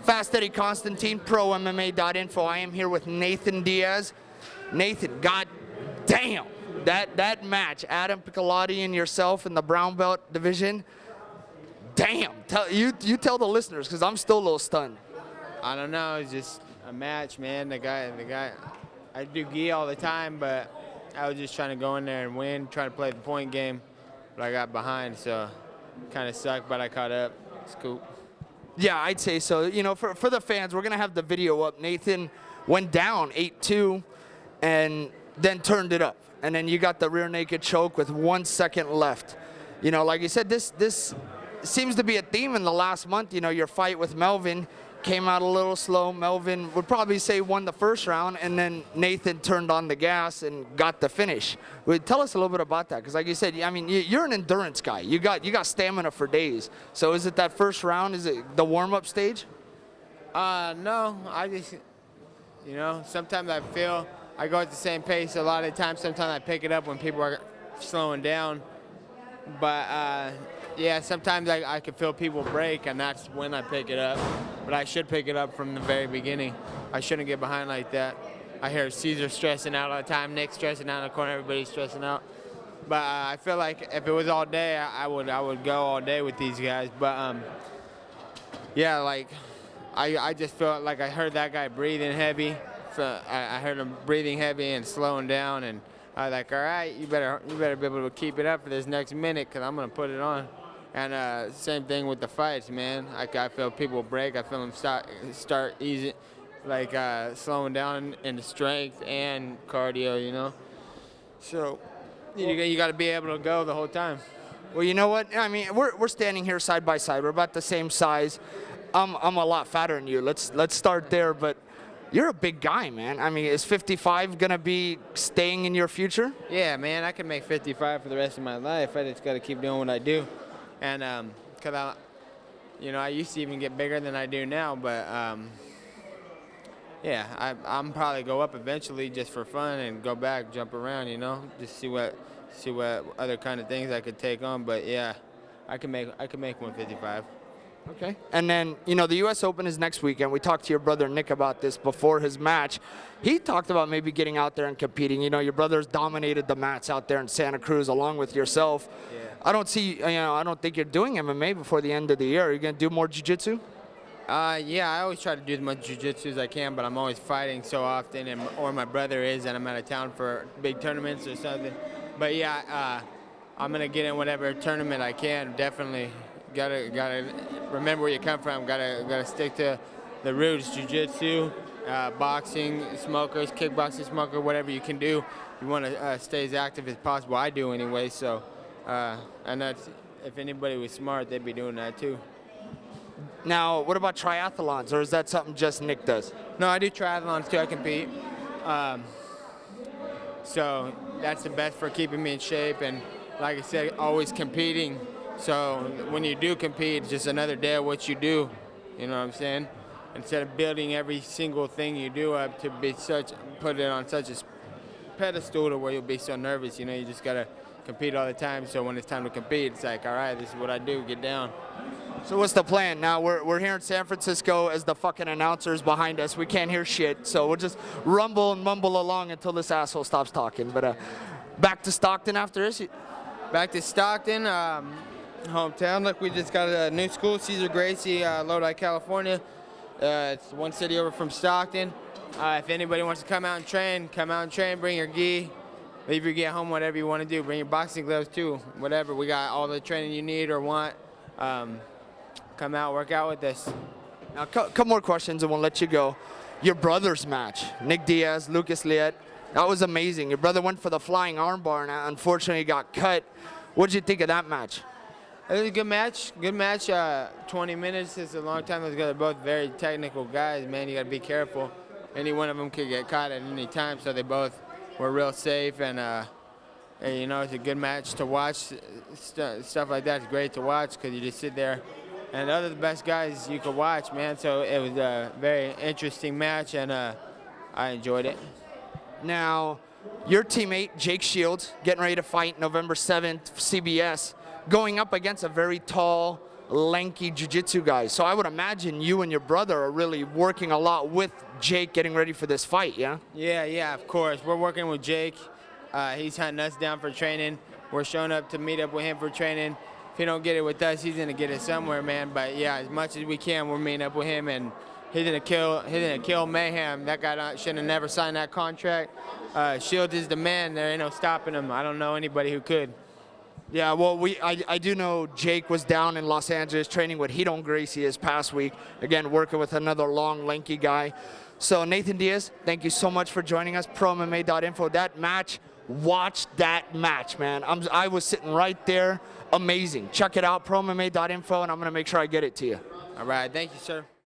Fast Eddie Constantine, ProMMA.info. I am here with Nathan Diaz. Nathan, god damn, that match, Adam Piccolotti and yourself in the brown belt division. Damn, you tell the listeners, because I'm still a little stunned. I don't know, it's just a match, man. The guy, I do gi all the time, but I was just trying to go in there and win, trying to play the point game, but I got behind, so kind of sucked, but I caught up. It's cool. Yeah, I'd say so. You know, for the fans, we're going to have the video up. Nathan went down 8-2 and then turned it up. And then you got the rear naked choke with 1 second left. You know, like you said, this seems to be a theme in the last month. You know, your fight with Melvin came out a little slow. Melvin would probably say won the first round, and then Nathan turned on the gas and got the finish. Tell us a little bit about that, because like you said, I mean, you're an endurance guy. You got stamina for days. So is it that first round? Is it the warm-up stage? No, I just, you know, sometimes I feel I go at the same pace a lot of times. Sometimes I pick it up when people are slowing down. But yeah, sometimes I can feel people break, and that's when I pick it up. But I should pick it up from the very beginning. I shouldn't get behind like that. I hear Kezar stressing out all the time, Nick stressing out in the corner, everybody's stressing out. But I feel like if it was all day, I would go all day with these guys. But yeah, like I just felt like I heard that guy breathing heavy. So I heard him breathing heavy and slowing down, and I was like, all right, you better be able to keep it up for this next minute, because I'm going to put it on. And same thing with the fights, man. I feel people break. I feel them start easy, like slowing down in the strength and cardio, you know. So you got to be able to go the whole time. Well, you know what? I mean, we're standing here side by side. We're about the same size. I'm a lot fatter than you. Let's start there, but you're a big guy, man. I mean, is 55 going to be staying in your future? Yeah, man, I can make 55 for the rest of my life. I just got to keep doing what I do. And because I used to even get bigger than I do now, but yeah, I'm probably go up eventually just for fun and go back, jump around, you know, just see what other kind of things I could take on. But yeah, I can make 155. Okay. And then, you know, the U.S. Open is next weekend. We talked to your brother Nick about this before his match. He talked about maybe getting out there and competing. You know, your brother's dominated the mats out there in Santa Cruz along with yourself. Yeah. I don't think you're doing MMA before the end of the year. Are you going to do more jiu-jitsu? Yeah, I always try to do as much jiu-jitsu as I can, but I'm always fighting so often, or my brother is, and I'm out of town for big tournaments or something. But yeah, I'm going to get in whatever tournament I can, definitely. Gotta remember where you come from. Gotta stick to the roots. Jiu-jitsu, boxing, smokers, kickboxing, smoker, whatever you can do. You want to stay as active as possible. I do anyway. So, and that's, if anybody was smart, they'd be doing that too. Now, what about triathlons, or is that something just Nick does? No, I do triathlons too. I compete. So that's the best for keeping me in shape, and like I said, always competing. So when you do compete, it's just another day of what you do, you know what I'm saying? Instead of building every single thing you do up to put it on such a pedestal to where you'll be so nervous, you know, you just gotta compete all the time. So when it's time to compete, it's like, all right, this is what I do, get down. So what's the plan? Now we're here in San Francisco as the fucking announcer's behind us. We can't hear shit, so we'll just rumble and mumble along until this asshole stops talking. But back to Stockton after this? Back to Stockton. Hometown. Look, we just got a new school, Kezar Gracie, Lodi, California. It's one city over from Stockton. If anybody wants to come out and train, bring your gi, leave your gi at home, whatever you want to do. Bring your boxing gloves too, whatever. We got all the training you need or want. Come out, work out with us. Now, a couple more questions and we'll let you go. Your brother's match, Nick Diaz, Lucas Liet, that was amazing. Your brother went for the flying armbar and unfortunately got cut. What did you think of that match? It was a good match. 20 minutes is a long time. Those guys are both very technical guys, man. You got to be careful. Any one of them could get caught at any time, so they both were real safe. And you know, it's a good match to watch. Stuff like that is great to watch because you just sit there. And those are the best guys you could watch, man. So it was a very interesting match, and I enjoyed it. Now, your teammate, Jake Shields, getting ready to fight November 7th, CBS, going up against a very tall, lanky jiu-jitsu guys. So I would imagine you and your brother are really working a lot with Jake getting ready for this fight, yeah? Yeah, of course. We're working with Jake. He's hunting us down for training. We're showing up to meet up with him for training. If he don't get it with us, he's gonna get it somewhere, man. But yeah, as much as we can, we're meeting up with him, and he's gonna kill Mayhem. That guy should have never signed that contract. Shields is the man. There ain't no stopping him. I don't know anybody who could. Yeah, well, I do know Jake was down in Los Angeles training with Hidon Gracie this past week. Again, working with another long, lanky guy. So Nathan Diaz, thank you so much for joining us. ProMMA.info. That match, watch that match, man. I was sitting right there. Amazing. Check it out, ProMMA.info, and I'm going to make sure I get it to you. All right, thank you, sir.